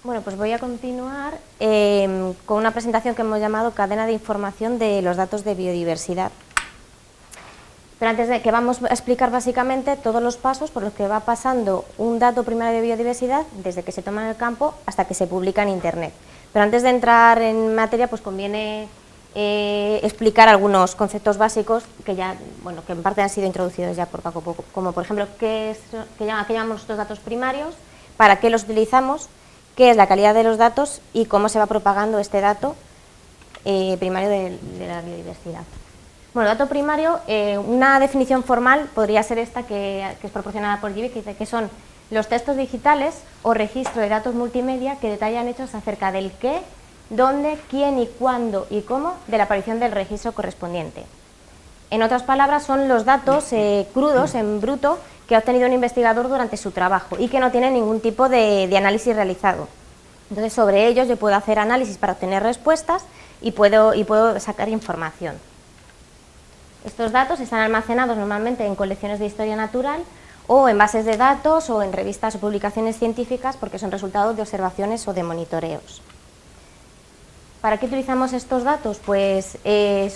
Bueno, pues voy a continuar con una presentación que hemos llamado Cadena de información de los datos de biodiversidad. Pero antes de que vamos a explicar básicamente todos los pasos por los que va pasando un dato primario de biodiversidad desde que se toma en el campo hasta que se publica en Internet. Pero antes de entrar en materia, pues conviene explicar algunos conceptos básicos que ya, bueno, que en parte han sido introducidos ya por Paco, como por ejemplo qué llamamos estos datos primarios, para qué los utilizamos, qué es la calidad de los datos y cómo se va propagando este dato primario de la biodiversidad. Bueno, dato primario, una definición formal podría ser esta que es proporcionada por Gibi, que dice que son los textos digitales o registro de datos multimedia que detallan hechos acerca del qué, dónde, quién y cuándo y cómo de la aparición del registro correspondiente. En otras palabras, son los datos crudos, en bruto, que ha obtenido un investigador durante su trabajo y que no tienen ningún tipo de análisis realizado. Entonces, sobre ellos yo puedo hacer análisis para obtener respuestas y puedo sacar información. Estos datos están almacenados normalmente en colecciones de historia natural o en bases de datos o en revistas o publicaciones científicas porque son resultado de observaciones o de monitoreos. ¿Para qué utilizamos estos datos? Pues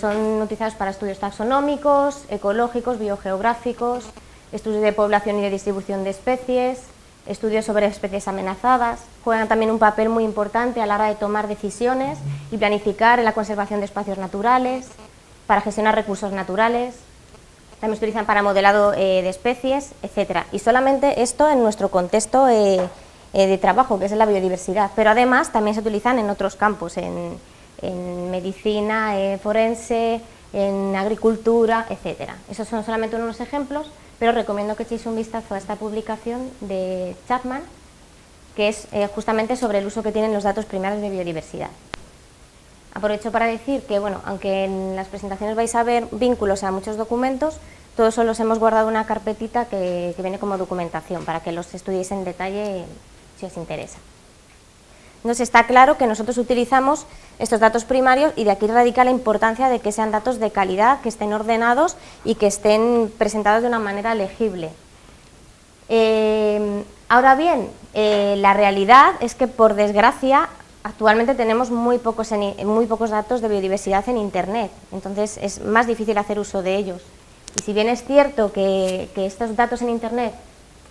son utilizados para estudios taxonómicos, ecológicos, biogeográficos, estudios de población y de distribución de especies, estudios sobre especies amenazadas. Juegan también un papel muy importante a la hora de tomar decisiones y planificar en la conservación de espacios naturales, para gestionar recursos naturales, también se utilizan para modelado de especies, etc. Y solamente esto en nuestro contexto de trabajo, que es la biodiversidad, pero además también se utilizan en otros campos, en medicina, forense, en agricultura, etc. Esos son solamente unos ejemplos, pero recomiendo que echéis un vistazo a esta publicación de Chapman, que es justamente sobre el uso que tienen los datos primarios de biodiversidad. Aprovecho para decir que, bueno, aunque en las presentaciones vais a ver vínculos a muchos documentos, todos solo los hemos guardado en una carpetita que viene como documentación, para que los estudiéis en detalle si os interesa. Entonces está claro que nosotros utilizamos estos datos primarios y de aquí radica la importancia de que sean datos de calidad, que estén ordenados y que estén presentados de una manera legible. Ahora bien, la realidad es que, por desgracia, actualmente tenemos muy pocos datos de biodiversidad en Internet, entonces es más difícil hacer uso de ellos. Y si bien es cierto que estos datos en Internet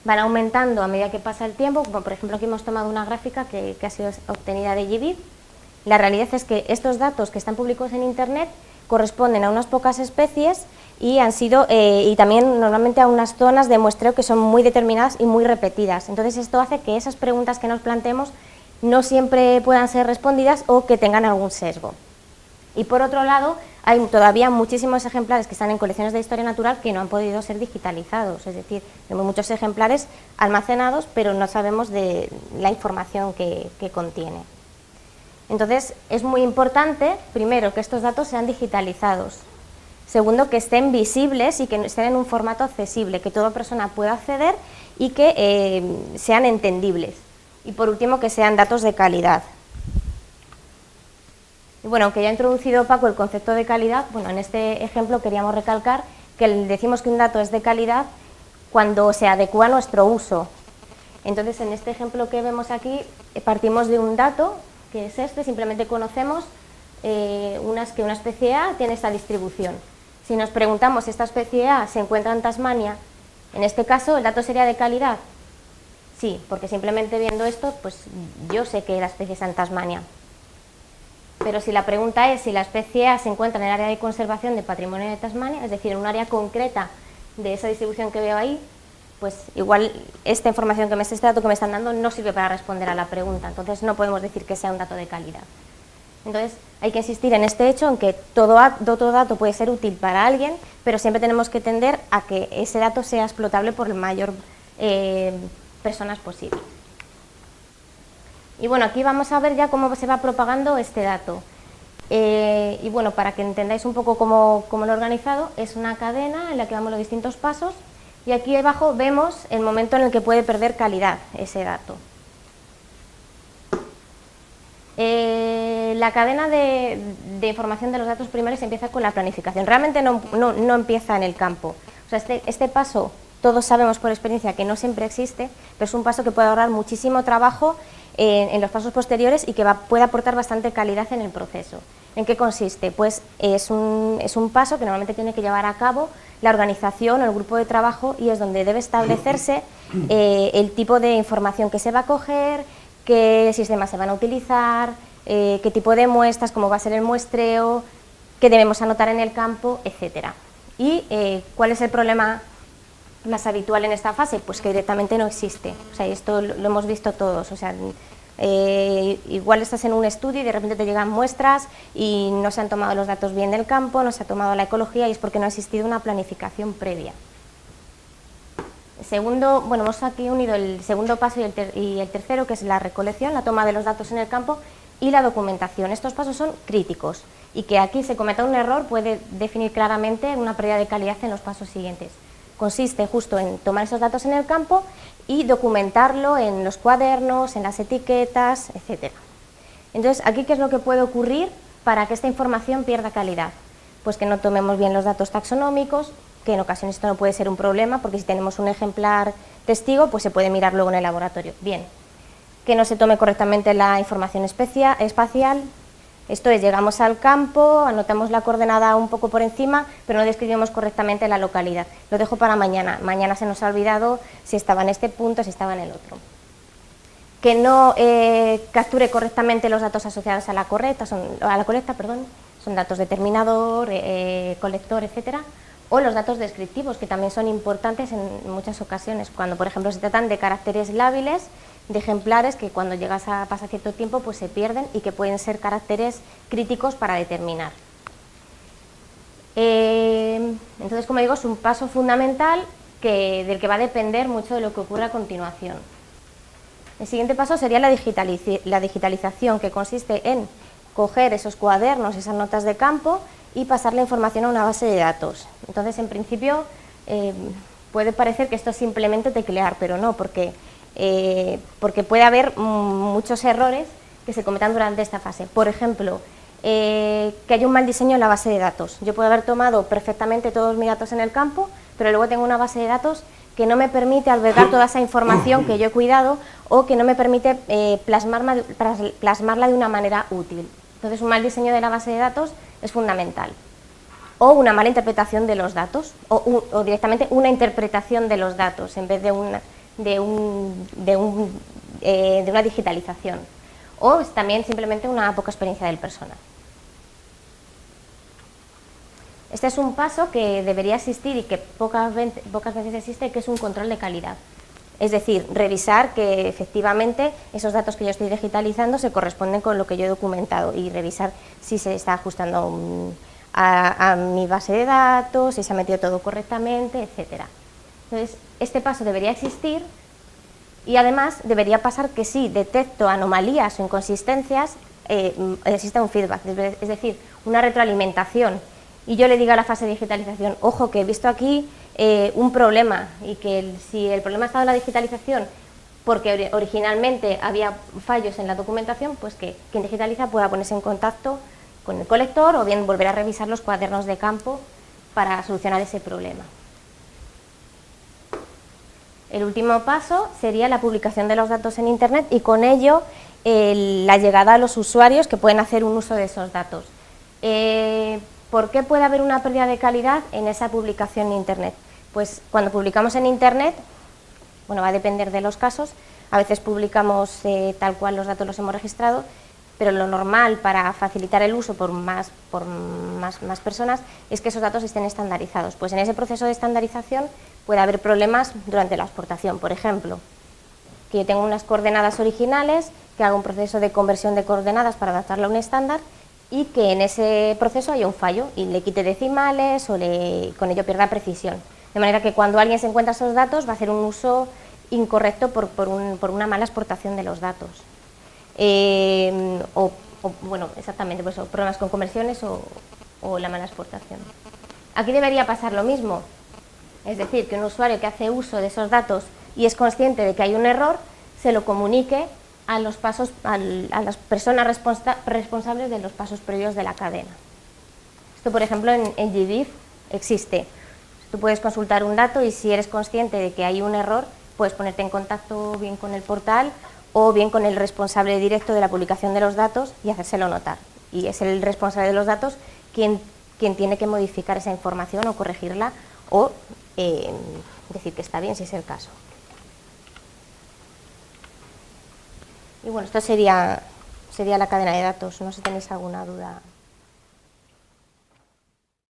van aumentando a medida que pasa el tiempo, como por ejemplo aquí hemos tomado una gráfica que ha sido obtenida de Gibi, la realidad es que estos datos que están publicados en Internet corresponden a unas pocas especies y y también normalmente a unas zonas de muestreo que son muy determinadas y muy repetidas. Entonces esto hace que esas preguntas que nos planteemos no siempre puedan ser respondidas o que tengan algún sesgo. Y por otro lado, hay todavía muchísimos ejemplares que están en colecciones de historia natural que no han podido ser digitalizados, es decir, tenemos muchos ejemplares almacenados, pero no sabemos de la información que contiene. Entonces, es muy importante, primero, que estos datos sean digitalizados. Segundo, que estén visibles y que estén en un formato accesible, que toda persona pueda acceder y que sean entendibles. Y por último, que sean datos de calidad. Y bueno, aunque ya ha introducido Paco el concepto de calidad, bueno, en este ejemplo queríamos recalcar que decimos que un dato es de calidad cuando se adecua a nuestro uso. Entonces, en este ejemplo que vemos aquí, partimos de un dato, que es este, simplemente conocemos que una especie A tiene esta distribución. Si nos preguntamos si esta especie A se encuentra en Tasmania, en este caso, ¿el dato sería de calidad? Sí, porque simplemente viendo esto, pues yo sé que la especie está en Tasmania. Pero si la pregunta es si la especie A se encuentra en el área de conservación de patrimonio de Tasmania, es decir, en un área concreta de esa distribución que veo ahí, pues igual este dato que me están dando no sirve para responder a la pregunta, entonces no podemos decir que sea un dato de calidad. Entonces hay que insistir en este hecho, en que todo dato puede ser útil para alguien, pero siempre tenemos que tender a que ese dato sea explotable por el mayor personas posible. Y bueno, aquí vamos a ver ya cómo se va propagando este dato. Y bueno, para que entendáis un poco cómo lo he organizado, es una cadena en la que vamos los distintos pasos y aquí abajo vemos el momento en el que puede perder calidad ese dato. La cadena de información de los datos primarios empieza con la planificación. Realmente no empieza en el campo. O sea, este paso todos sabemos por experiencia que no siempre existe, pero es un paso que puede ahorrar muchísimo trabajo en los pasos posteriores y que puede aportar bastante calidad en el proceso. ¿En qué consiste? Pues es un paso que normalmente tiene que llevar a cabo la organización o el grupo de trabajo y es donde debe establecerse el tipo de información que se va a coger, qué sistemas se van a utilizar, qué tipo de muestras, cómo va a ser el muestreo, qué debemos anotar en el campo, etcétera. ¿Y cuál es el problema más habitual en esta fase? Pues que directamente no existe. O sea, esto lo hemos visto todos. O sea, igual estás en un estudio y de repente te llegan muestras y no se han tomado los datos bien del campo, no se ha tomado la ecología y es porque no ha existido una planificación previa. Segundo, bueno, hemos aquí unido el segundo paso y el tercero, que es la recolección, la toma de los datos en el campo y la documentación. Estos pasos son críticos y que aquí se cometa un error puede definir claramente una pérdida de calidad en los pasos siguientes. Consiste justo en tomar esos datos en el campo y documentarlo en los cuadernos, en las etiquetas, etc. Entonces, aquí, ¿qué es lo que puede ocurrir para que esta información pierda calidad? Pues que no tomemos bien los datos taxonómicos, que en ocasiones esto no puede ser un problema, porque si tenemos un ejemplar testigo, pues se puede mirar luego en el laboratorio. Bien, que no se tome correctamente la información espacial. Esto es, llegamos al campo, anotamos la coordenada un poco por encima, pero no describimos correctamente la localidad. Lo dejo para mañana. Mañana se nos ha olvidado si estaba en este punto, si estaba en el otro. Que no capture correctamente los datos asociados a la colecta, son datos de terminador, colector, etcétera, o los datos descriptivos, que también son importantes en muchas ocasiones, cuando, por ejemplo, se tratan de caracteres lábiles, de ejemplares que cuando pasa cierto tiempo pues se pierden y que pueden ser caracteres críticos para determinar. Entonces, como digo, es un paso fundamental del que va a depender mucho de lo que ocurra a continuación. El siguiente paso sería la digitalización, que consiste en coger esos cuadernos, esas notas de campo y pasar la información a una base de datos. Entonces, en principio, puede parecer que esto es simplemente teclear, pero no, porque puede haber muchos errores que se cometan durante esta fase. Por ejemplo, que haya un mal diseño en la base de datos. Yo puedo haber tomado perfectamente todos mis datos en el campo, pero luego tengo una base de datos que no me permite albergar toda esa información que yo he cuidado o que no me permite plasmarla de una manera útil. Entonces, un mal diseño de la base de datos es fundamental. O una mala interpretación de los datos, o directamente una interpretación de los datos en vez de una digitalización. O también simplemente una poca experiencia del personal. Este es un paso que debería existir y que pocas veces existe, que es un control de calidad. Es decir, revisar que efectivamente esos datos que yo estoy digitalizando se corresponden con lo que yo he documentado y revisar si se está ajustando a mi base de datos, si se ha metido todo correctamente, etc. Entonces, este paso debería existir y además debería pasar que si detecto anomalías o inconsistencias, exista un feedback, es decir, una retroalimentación. Y yo le diga a la fase de digitalización, ojo, que he visto aquí un problema y que si el problema ha estado en la digitalización porque originalmente había fallos en la documentación, pues que quien digitaliza pueda ponerse en contacto con el colector o bien volver a revisar los cuadernos de campo para solucionar ese problema. El último paso sería la publicación de los datos en Internet y con ello la llegada a los usuarios que pueden hacer un uso de esos datos. ¿Por qué puede haber una pérdida de calidad en esa publicación en Internet? Pues cuando publicamos en Internet, bueno, va a depender de los casos, a veces publicamos tal cual los datos los hemos registrado, pero lo normal para facilitar el uso por más personas es que esos datos estén estandarizados. Pues en ese proceso de estandarización puede haber problemas durante la exportación, por ejemplo, que yo tengo unas coordenadas originales, que haga un proceso de conversión de coordenadas para adaptarlo a un estándar y que en ese proceso haya un fallo y le quite decimales o con ello pierda precisión. De manera que cuando alguien se encuentra esos datos va a hacer un uso incorrecto por una mala exportación de los datos. Bueno, exactamente, pues, o problemas con conversiones o la mala exportación. Aquí debería pasar lo mismo, es decir, que un usuario que hace uso de esos datos y es consciente de que hay un error, se lo comunique a las personas responsables de los pasos previos de la cadena. Esto, por ejemplo, en GDIF existe. Tú puedes consultar un dato y si eres consciente de que hay un error, puedes ponerte en contacto bien con el portal o bien con el responsable directo de la publicación de los datos y hacérselo notar. Y es el responsable de los datos quien tiene que modificar esa información o corregirla o decir que está bien si es el caso. Y bueno, esto sería la cadena de datos. No sé si tenéis alguna duda.